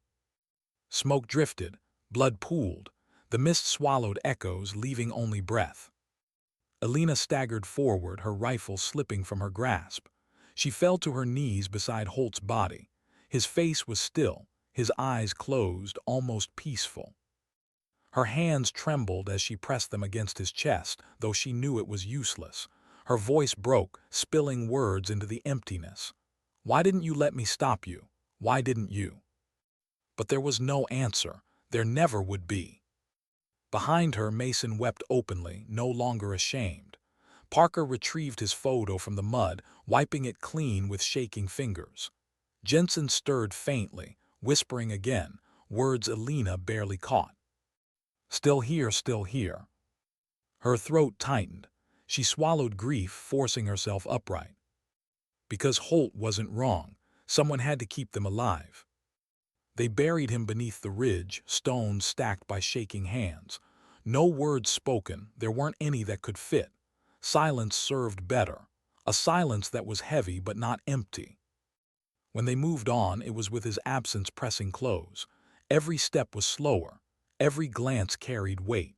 Smoke drifted, blood pooled, the mist swallowed echoes, leaving only breath. Alina staggered forward, her rifle slipping from her grasp. She fell to her knees beside Holt's body. His face was still, his eyes closed, almost peaceful. Her hands trembled as she pressed them against his chest, though she knew it was useless. Her voice broke, spilling words into the emptiness. "Why didn't you let me stop you? Why didn't you?" But there was no answer. There never would be. Behind her, Mason wept openly, no longer ashamed. Parker retrieved his photo from the mud, wiping it clean with shaking fingers. Jensen stirred faintly, whispering again, words Alina barely caught. "Still here, still here." Her throat tightened. She swallowed grief, forcing herself upright. Because Holt wasn't wrong, someone had to keep them alive. They buried him beneath the ridge, stones stacked by shaking hands. No words spoken, there weren't any that could fit. Silence served better, a silence that was heavy but not empty. When they moved on, it was with his absence pressing close. Every step was slower, every glance carried weight.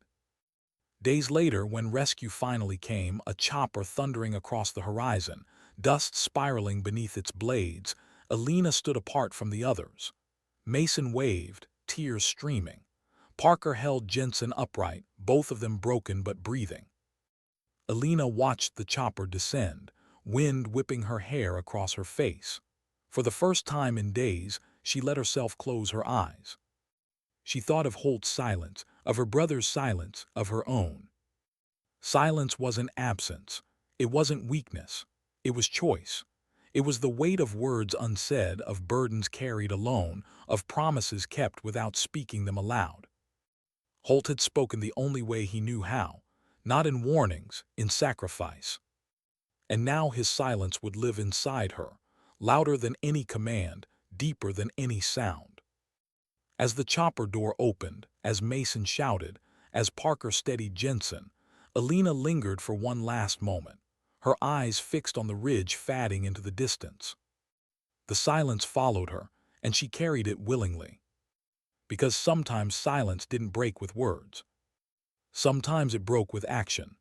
Days later, when rescue finally came, a chopper thundering across the horizon, dust spiraling beneath its blades, Alina stood apart from the others. Mason waved, tears streaming. Parker held Jensen upright, both of them broken but breathing. Alina watched the chopper descend, wind whipping her hair across her face. For the first time in days, she let herself close her eyes. She thought of Holt's silence, of her brother's silence, of her own. Silence wasn't absence. It wasn't weakness. It was choice. It was the weight of words unsaid, of burdens carried alone, of promises kept without speaking them aloud. Holt had spoken the only way he knew how, not in warnings, in sacrifice. And now his silence would live inside her, louder than any command, deeper than any sound. As the chopper door opened, as Mason shouted, as Parker steadied Jensen, Alina lingered for one last moment, her eyes fixed on the ridge fading into the distance. The silence followed her, and she carried it willingly. Because sometimes silence didn't break with words. Sometimes it broke with action.